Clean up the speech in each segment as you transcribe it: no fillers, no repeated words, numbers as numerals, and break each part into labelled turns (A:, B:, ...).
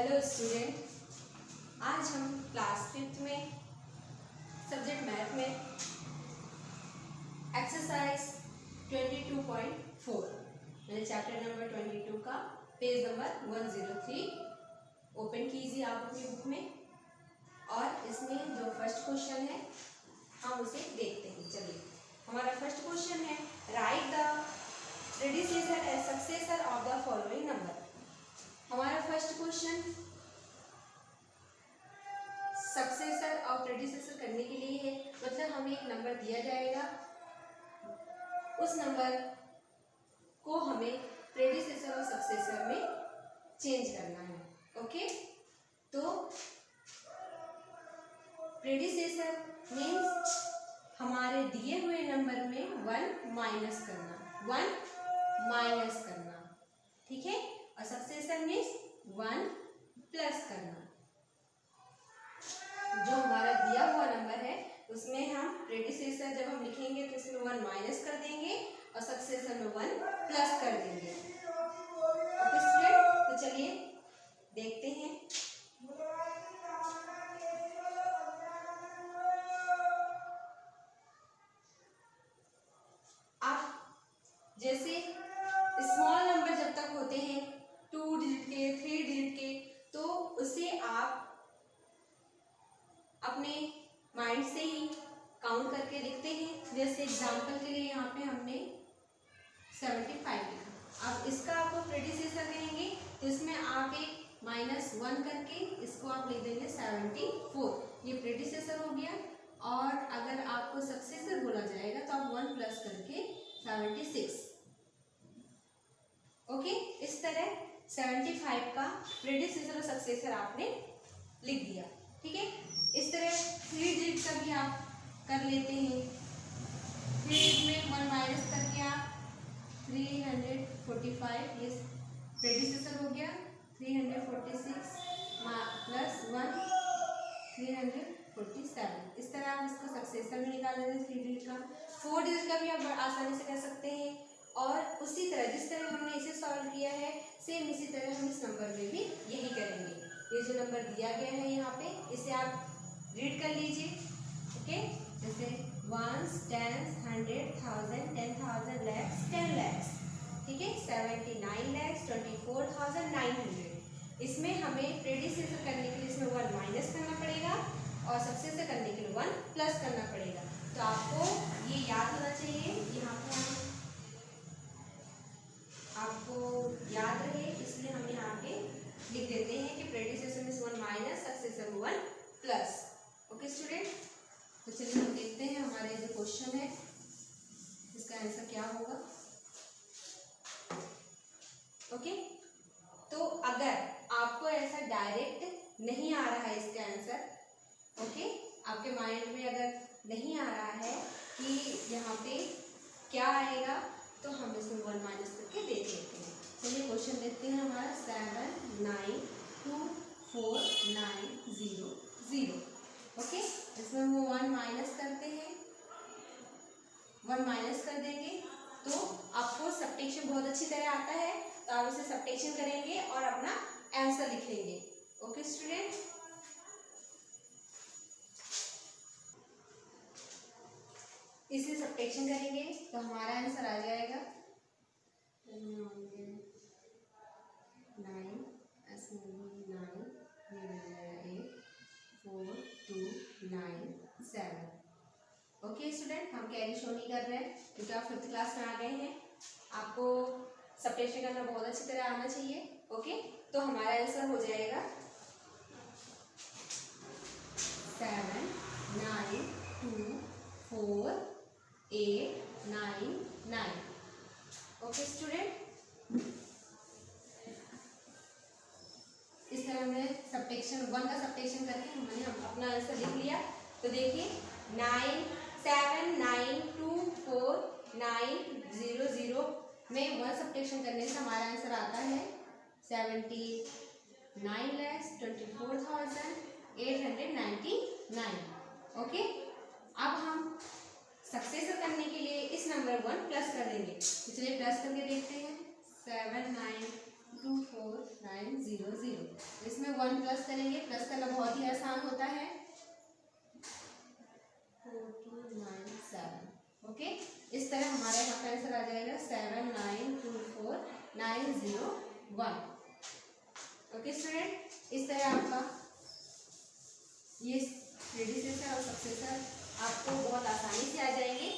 A: Hello student, आज हम class 5th में सब्जेक्ट मैथ में एक्सरसाइज 22.4 मैंने चैप्टर नंबर 22 का पेज नंबर 103 ओपन कीजिए आप अपनी बुक में। और इसमें जो फर्स्ट क्वेश्चन है हम उसे देखते हैं। चलिए, हमारा फर्स्ट क्वेश्चन है right the predecessor and successor of the following number. हमारा फर्स्ट क्वेश्चन सक्सेसर और प्रेडिसेसर करने के लिए है। मतलब हमें एक नंबर दिया जाएगा, उस नंबर को हमें प्रेडिसेसर और सक्सेसर में चेंज करना है। ओके, तो प्रेडिसेसर मीन्स हमारे दिए हुए नंबर में 1 माइनस करना, ठीक है। और सक्सेसर मीन्स 1 प्लस करना। जो हमारा दिया हुआ नंबर है उसमें हम प्रेडिसेसर जब हम लिखेंगे तो इसमें 1 माइनस कर देंगे और सक्सेसर में 1 प्लस कर देंगे। ओके स्टूडेंट, तो चलिए देखते हैं। आप जैसे स्मॉल नंबर जब तक होते हैं 2 डिजिट के 3 डिजिट के, तो उसे आप अपने माइंड से ही काउंट करके लिखते हैं। जैसे एग्जांपल के लिए यहाँ पे हमने 75 लिखा। अब इसका आपको प्रेडिसेसर कहेंगे तो इसमें आप एक -1 करके इसको आप लिख देंगे 74। ये प्रेडिसेसर हो गया। और अगर आपको सक्सेसर बोला जाएगा तो आप 1 प्लस करके 76। ओके, इस तरह 75 का प्रेडिसेसर और सक्सेसर आपने लिख दिया, ठीक है। इस तरह 3 डिजिट का भी आप कर लेते हैं। 3 डिजिट में 1 माइनस करके आप 345, ये प्रेडिसेसर हो गया। 346 प्लस 1 347। इस तरह आप इसको सक्सेसर में निकाल लेते हैं 3 डिजिट का। 4 डिजिट का भी आप आसानी से कर सकते हैं। और उसी तरह जिस तरह हमने इसे सॉल्व किया है सेम इसी तरह हम इस नंबर में भी यही करेंगे। ये जो नंबर दिया गया है यहाँ पे, इसे आप रीड कर लीजिए। ओके, जैसे 1 10 100 1000 10,000 lakhs 10 lakhs, ठीक है। 79 lakhs 24,900। इसमें हमें प्रेडिसेसर करने के लिए इसमें 1 माइनस करना पड़ेगा और सक्सेसर करने के लिए 1 प्लस करना पड़ेगा। तो आपको ये याद होना चाहिए, यहाँ पे हम आपको याद रहे इसलिए हम यहाँ पे लिख देते हैं कि प्रेडिसेसर में 1 माइनस, सक्सेसर में 1 प्लस। ओके स्टूडेंट, तो चलिए हम देखते हैं हमारे जो क्वेश्चन है इसका आंसर क्या होगा। ओके, तो अगर आपको ऐसा डायरेक्ट नहीं आ रहा है इसका आंसर, ओके, आपके माइंड में अगर नहीं आ रहा है कि यहाँ पे क्या आएगा, तो हम इसमें 1 माइनस करके देख लेते हैं। चलिए क्वेश्चन देखते हैं हमारा 7 9 2 4 9 0 0। ओके, इसमें हम 1 माइनस करते हैं, 1 माइनस कर देंगे तो आपको सब्ट्रैक्शन बहुत अच्छी तरह आता है, तो आप इसे सब्ट्रैक्शन करेंगे और अपना आंसर लिखेंगे। ओके स्टूडेंट, इसे सब्ट्रैक्शन करेंगे तो हमारा आंसर आ जाएगा 9 4 2 9 7। ओके स्टूडेंट, हम कैरी शो नहीं कर रहे हैं क्योंकि आप 5th क्लास में आ गए हैं। आपको सब्ट्रैक्शन करना बहुत अच्छी तरह आना चाहिए। ओके, तो हमारा आंसर हो जाएगा 7 9 2 4 8 9 9। ओके स्टूडेंट, इस तरह हमने सब्ट्रैक्शन 1 का सब्ट्रैक्शन करके हमने अपना आंसर लिख लिया। तो देखिए 7 9 2 4 9 0 0 में 1 सब्ट्रैक्शन करने से हमारा आंसर आता है 79 lakhs 24,899। ओके, अब हम सक्सेसर करने के लिए इस नंबर 1 प्लस कर देंगे। तो चलिए प्लस करके देखते हैं 7 9 2 4 9 0 0। इसमें ओके, इस तरह हमारा यहाँ पे आंसर आ जाएगा 7924901। ओके स्टूडेंट, इस तरह आपका ये प्रेडिसेसर और सक्सेसर आपको बहुत आसानी से आ जाएंगे।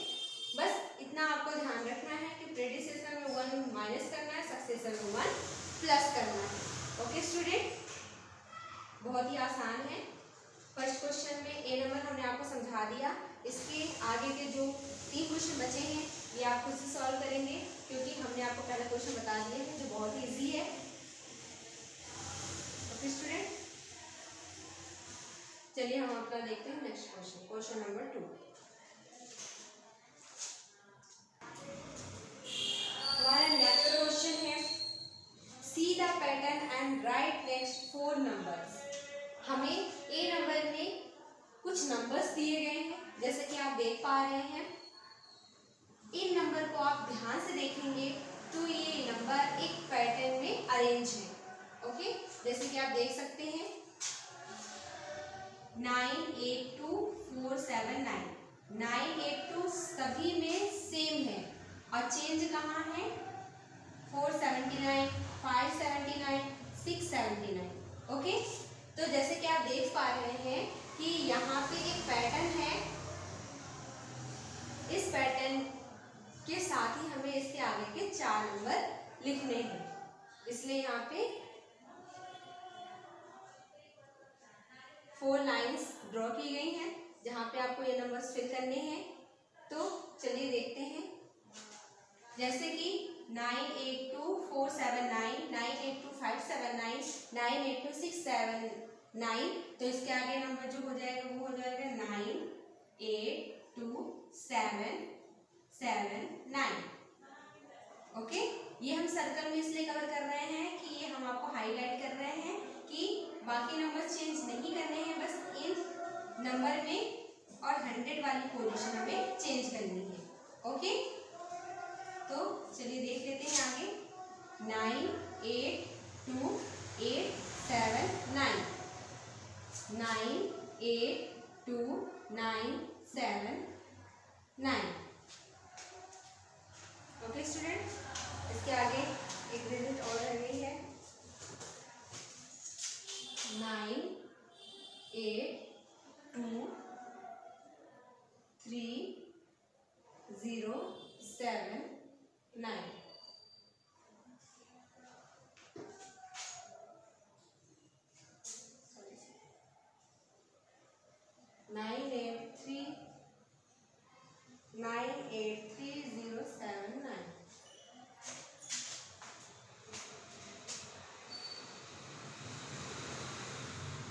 A: बस इतना आपको ध्यान रखना है कि प्रेडिसेसर में 1 माइनस करना है, सक्सेसर में 1 प्लस करना है। ओके स्टूडेंट, बहुत ही आसान है। फर्स्ट क्वेश्चन में ए नंबर हमने आपको समझा दिया। इसके आगे के जो 3 क्वेश्चन बचे हैं ये आप खुद से सॉल्व करेंगे, क्योंकि हमने आपको पहला क्वेश्चन बता दिया है जो बहुत ही इजी है। ओके स्टूडेंट, चलिए हम अपना देखते हैं नेक्स्ट क्वेश्चन, क्वेश्चन नंबर 2। हमारा नेक्स्ट क्वेश्चन है see the pattern and right next 4 numbers. हमें ए नंबर में कुछ नंबर्स दिए गए हैं, जैसे कि आप देख पा रहे हैं। इन नंबर को आप ध्यान से देखेंगे तो ये नंबर एक पैटर्न में अरेंज है। ओके, जैसे कि आप देख सकते हैं 982479, 982 सभी में सेम है और चेंज कहाँ है 479, 579, 679। ओके, तो जैसे कि आप देख पा रहे हैं कि यहाँ पे एक पैटर्न है। इस पैटर्न के साथ ही हमें इसके आगे के 4 नंबर लिखने हैं, इसलिए यहाँ पे 4 लाइंस ड्रॉ की गई हैं जहाँ पे आपको ये नंबर्स फिल करने हैं। तो चलिए देखते हैं, जैसे कि 982479, 982579, 982679, तो इसके आगे नंबर जो हो जाएगा वो हो जाएगा 9827779। ओके, ये हम सर्कल में इसलिए कवर कर रहे हैं कि ये हम आपको हाईलाइट कर रहे हैं कि बाकी नंबर चेंज नहीं करने हैं, बस इन नंबर में और 100 वाली पोजीशन हमें चेंज करनी है। ओके, तो चलिए देख लेते हैं आगे 9828779, 98297 ओके स्टूडेंट, इसके आगे एक डिजिट और रह गई है 9823079।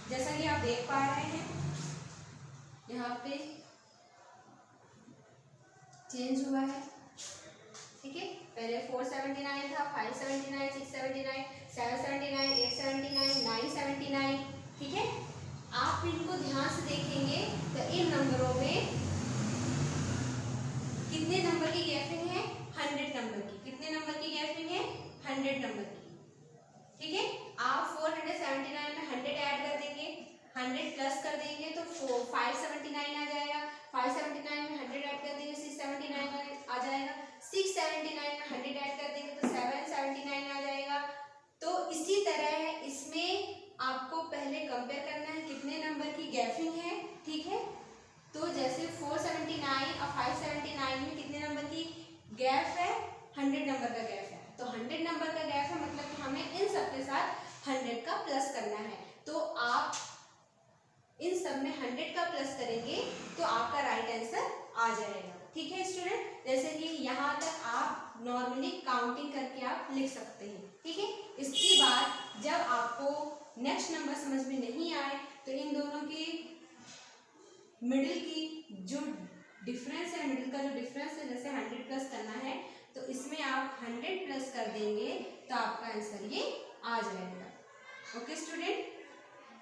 A: जैसा कि आप देख पा रहे हैं यहाँ पे चेंज हुआ है। ठीक है, पहले 479 था, 579, 679, 779, 879, 979। ठीक है, आप इनको ध्यान से देखेंगे तो इन नंबरों में कितने नंबर की गैपिंग है 100 नंबर की। कितने नंबर की गैपिंग है 100 नंबर की। ठीक है, आप 479 में 100 ऐड कर देंगे, 100 प्लस कर देंगे तो 579 आ जाएगा, 579 में 100 ऐड कर देंगे 679 आ जाएगा, 679 में 100 ऐड कर देंगे तो 779 आ जाएगा। तो इसी तरह इसमें आपको पहले कंपेयर करना है कितने नंबर की गैपिंग है। ठीक है, तो जैसे 479 और 579 में कितने नंबर की गैप है 100 नंबर का गैप है, तो 100 नंबर का गैप है मतलब कि हमें इन सब के साथ 100 का प्लस करना है। तो आप इन सब में 100 का प्लस करेंगे तो आपका राइट आंसर आ जाएगा। ठीक है स्टूडेंट, जैसे कि यहाँ तक आप नॉर्मली काउंटिंग करके आप लिख सकते हैं। ठीक है, इसके बाद जब आपको नेक्स्ट नंबर समझ में नहीं आए तो इन दोनों की मिडिल की जो डिफरेंस है, मिडिल का जो डिफरेंस है, जैसे 100 प्लस करना है तो इसमें आप 100 प्लस कर देंगे तो आपका आंसर ये आ जाएगा। ओके स्टूडेंट,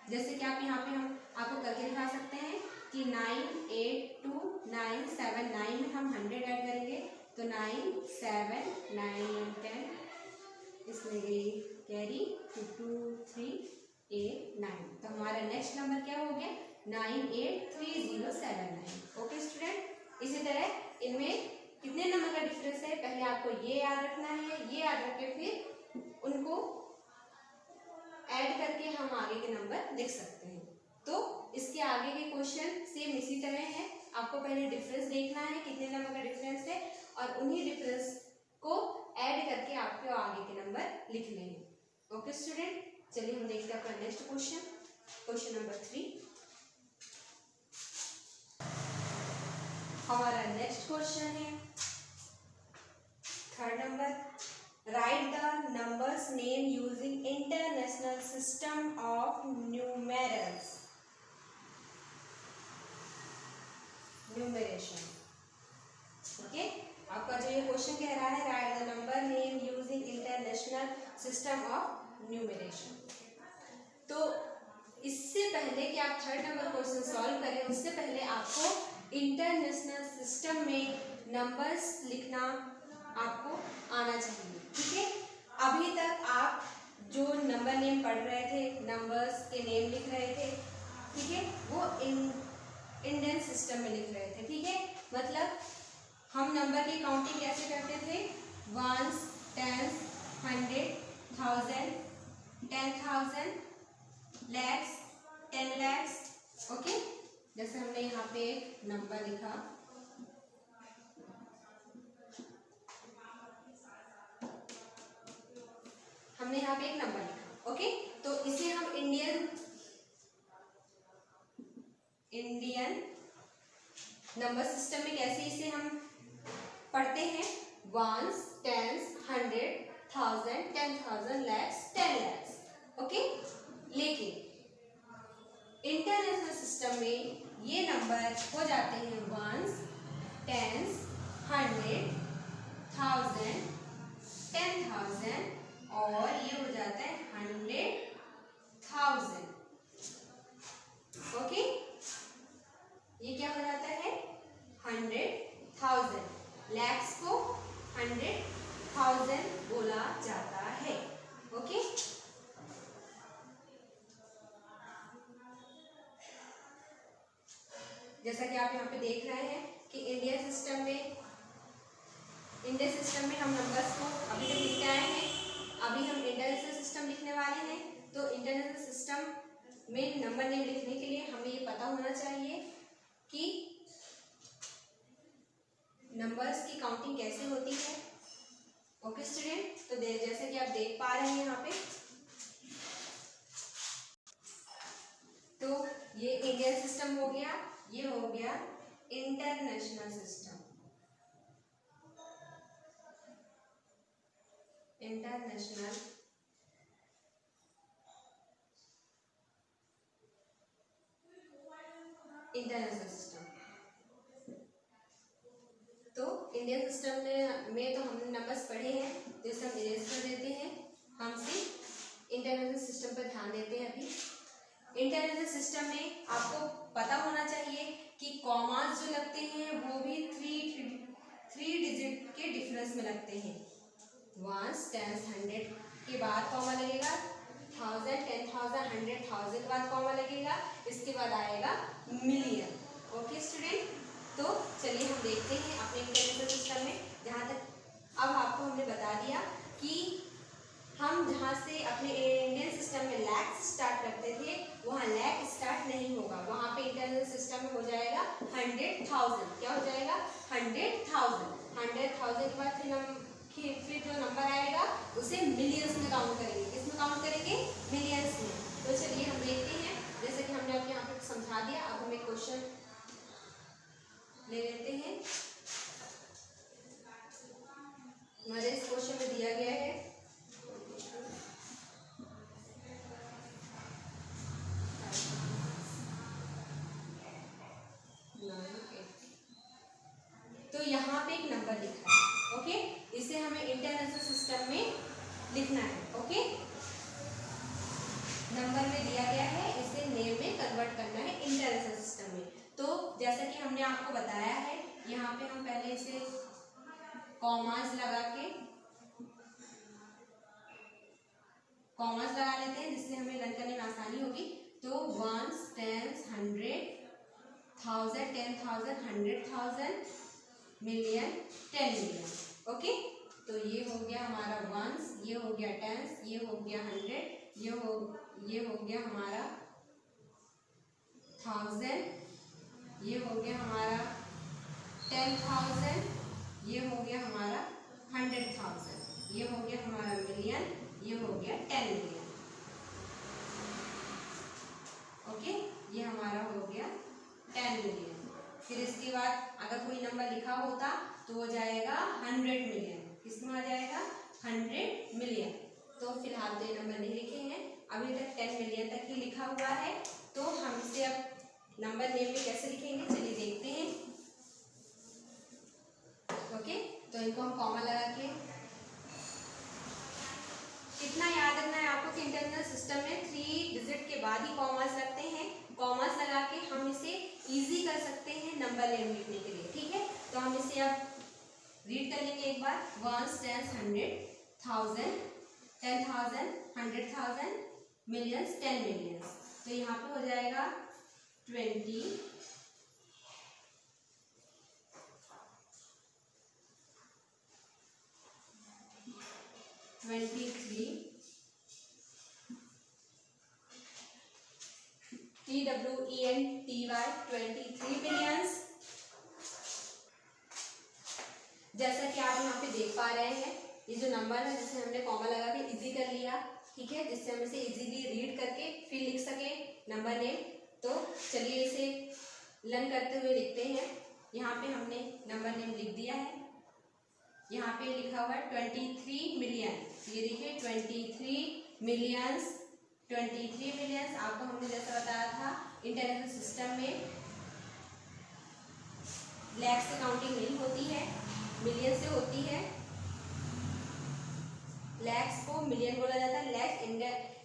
A: जैसे कि आप यहाँ पे हम आपको करके दिखा सकते हैं कि 9827979 में हम 100 ऐड करेंगे तो 9 7 9 10, इसमें गई कैरी 2 3 8 9, तो हमारा नेक्स्ट नंबर क्या हो गया 9833079। ओके स्टूडेंट, इसी तरह इनमें कितने नंबर का डिफरेंस है, पहले आपको ये याद रखना है, ये याद रख के फिर उनको ऐड करके हम आगे के नंबर लिख सकते हैं। तो इसके आगे के क्वेश्चन सेम इसी तरह है, आपको पहले डिफरेंस देखना है कितने नंबर का डिफरेंस है और उन्हीं डिफरेंस को ऐड करके आपको आगे के नंबर लिखने हैं। ओके स्टूडेंट, चलिए हम देखते हैं अपना नेक्स्ट क्वेश्चन, क्वेश्चन नंबर 3। हमारा नेक्स्ट क्वेश्चन है 3rd number, right the numbers name using international system of numerals numeration. Okay, आपका जो ये क्वेश्चन कह रहा है right the number name using international system of numeration. तो इससे पहले कि आप 3rd नंबर क्वेश्चन सॉल्व करें, उससे पहले आपको इंटरनेशनल सिस्टम में नंबर्स लिखना आपको आना चाहिए। ठीक है, अभी तक आप जो नंबर नेम पढ़ रहे थे, नंबर्स के नेम लिख रहे थे, ठीक है, वो इंडियन सिस्टम में लिख रहे थे। ठीक है, मतलब हम नंबर की काउंटिंग कैसे करते थे, 1s, 10s, 100, 1000, 10,000, lakhs, 10 lakhs। Okay, जैसे हमने यहाँ पे एक नंबर लिखा, हमने यहाँ पे एक नंबर लिखा। ओके, तो इसे हम इंडियन नंबर सिस्टम में कैसे इसे हम पढ़ते हैं, 1s, 10s, 100, 1000, 10,000, lakhs, 10 lakhs। Okay, लेकिन इंटरनेशनल सिस्टम में ये नंबर हो जाते हैं 1s, 10s, 100, 1000, 10,000 और ये हो जाता है 100,000। ओके, ये क्या हो जाता है 100,000। लैक्स को 100,000 बोला जाता है। ओके, जैसा कि आप यहाँ पे देख रहे हैं कि इंडियन सिस्टम में हम नंबर्स को अभी तक लिखते आए हैं, अभी हम इंटरनेशनल सिस्टम लिखने वाले हैं। तो इंटरनेशनल सिस्टम में नंबर नेम लिखने के लिए हमें ये पता होना चाहिए कि नंबर्स की काउंटिंग कैसे होती है। ओके स्टूडेंट, तो जैसे कि आप देख पा रहे हैं यहाँ पे, तो ये इंडियन सिस्टम हो गया, ये हो गया इंटरनेशनल सिस्टम। International system. तो इंडियन सिस्टम में तो हमने नंबर्स पढ़े हैं, जैसे हम इरेज कर देते हैं, हम सिर्फ इंटरनेशनल सिस्टम पर ध्यान देते हैं। अभी इंटरनेशनल सिस्टम में आपको पता होना चाहिए कि कॉमास जो लगते हैं वो भी 3 डिजिट के डिफरेंस में लगते हैं। 1s, 10s, 100 के बाद कॉमा लगेगा, 1000, 10,000, 100,000 के बाद कॉमा लगेगा, इसके बाद आएगा मिलियन। ओके स्टूडेंट, तो चलिए हम देखते हैं अपने इंटरनेशनल सिस्टम में। जहाँ तक अब आपको हमने बता दिया कि हम जहाँ से अपने इंडियन सिस्टम में लैक्स स्टार्ट करते थे, वहाँ लैक स्टार्ट नहीं होगा, वहाँ पे इंटरनेशनल सिस्टम में हो जाएगा 100,000। क्या हो जाएगा 100,000। 100,000 के बाद फिर जो नंबर आएगा उसे मिलियंस में काउंट करेंगे। किसमें काउंट करेंगे, मिलियंस में। तो चलिए हम देखते हैं, जैसे कि हमने आपको यहाँ पे समझा दिया, अब हम एक क्वेश्चन ले लेते हैं। हमारे इस क्वेश्चन में दिया गया है तो यहाँ पे एक नंबर लिखा है। ओके, इसे हमें इंटरनेशनल सिस्टम में लिखना है। ओके, नंबर में दिया गया है, इसे नेम में कन्वर्ट करना है इंटरनेशनल सिस्टम में। तो जैसा कि हमने आपको बताया है, यहाँ पे हम पहले इसे कॉमास लगा लेते हैं, जिससे हमें रन करने में आसानी होगी। तो 1s, 10s, 100, 1000, 10,000, 100,000, million, 10 million. Okay, तो ये हो गया हमारा वंस, ये हो गया टेंस, ये हो गया 100, ये हो गया हमारा 1000, ये हो गया हमारा 10,000, ये हो गया हमारा 100,000, ये हो गया हमारा मिलियन, ये हो गया 10 मिलियन। ओके, ये हमारा हो गया 10 मिलियन। फिर इसके बाद अगर कोई नंबर लिखा होता तो हो जाएगा 100 मिलियन। किसमें आ जाएगा? 100 मिलियन। तो फिलहाल तो ये नंबर नहीं लिखे हैं, अभी तक 10 मिलियन तक ही लिखा हुआ है। तो हम इसे अब नंबर नेम में कैसे लिखेंगे, चलिए देखते हैं। ओके, तो इनको हम कॉमा लगा के, कितना याद रखना है आपको कि इंटरनल सिस्टम में 3 डिजिट के बाद ही कॉमास लगते हैं। कॉमास लगा के हम इसे इजी कर सकते हैं नंबर नेम लिखने के लिए। ठीक है, तो हम इसे अब रीड कर लेंगे एक बार। Ones, tens, 100,000, 10,000, 100,000, millions, 10 millions. तो यहाँ पे हो जाएगा 20, 23, TWENTY 23 बिलियंस। जैसा कि आप यहाँ पे देख पा रहे हैं, ये जो नंबर है जिसे हमने कॉमा लगा के इजी कर लिया, ठीक है, जिससे हम इसे इजीली रीड करके फिर लिख सके नंबर नेम। तो चलिए इसे लर्न करते हुए लिखते हैं। यहाँ पे हमने नंबर नेम लिख दिया है। यहाँ पे लिखा हुआ है 23 मिलियन। ये देखिए 23 मिलियंस, 23 मिलियंस। आपको हमने जैसा बताया था इंटरनेशनल सिस्टम में लैख से काउंटिंग नहीं होती है, मिलियन से होती है। लैक्स को मिलियन बोला जाता है, लैक्स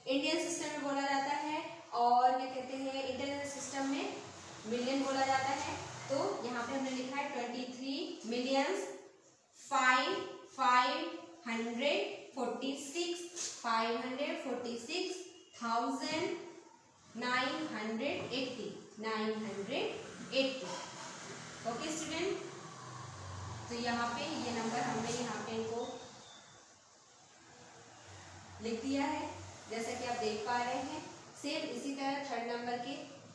A: इंडियन सिस्टम में बोला जाता है, और क्या कहते हैं इंटरनेशनल सिस्टम में मिलियन बोला जाता है। तो यहाँ पे हमने लिखा है 23 मिलियंस 5,546,980। ओके स्टूडेंट, तो यहाँ पे ये नंबर हमने यहाँ पे इनको लिख दिया है, जैसा कि आप देख पा रहे हैं। सेम इसी तरह थर्ड नंबर के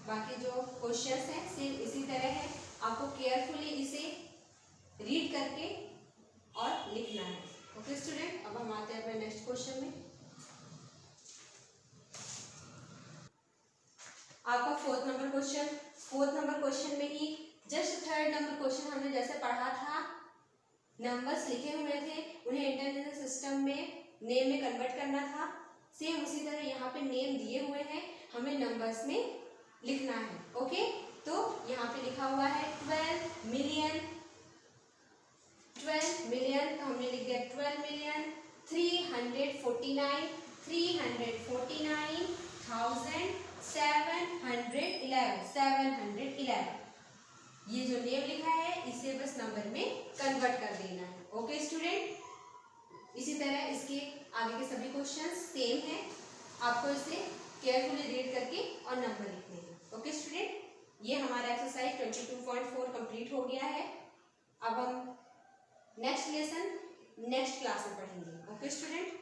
A: बाकी जो क्वेश्चंस हैं सेम इसी तरह है। आपको केयरफुली इसे रीड करके और लिखना है। ओके स्टूडेंट, अब हम आते हैं अपने नेक्स्ट क्वेश्चन में। आपका फोर्थ नंबर क्वेश्चन में ही जस्ट थर्ड नंबर क्वेश्चन हमने जैसे पढ़ा था, नंबर्स लिखे हुए थे, उन्हें इंटरनेशनल सिस्टम में नेम में कन्वर्ट करना था। सेम उसी तरह यहाँ पे नेम दिए हुए हैं, हमें नंबर्स में लिखना है। ओके, तो यहाँ पे लिखा हुआ है 12 मिलियन, तो हमने लिख दिया 12 मिलियन 349,711। ये जो नेम लिखा है इसे बस नंबर में कन्वर्ट कर देना है। ओके स्टूडेंट, इसी तरह इसके आगे के सभी क्वेश्चंस सेम हैं, आपको इसे केयरफुली रीड करके और नंबर लिखने हैं। ओके स्टूडेंट, ये हमारा एक्सरसाइज 22.4 कंप्लीट हो गया है। अब हम नेक्स्ट लेसन नेक्स्ट क्लास में पढ़ेंगे। Okay student.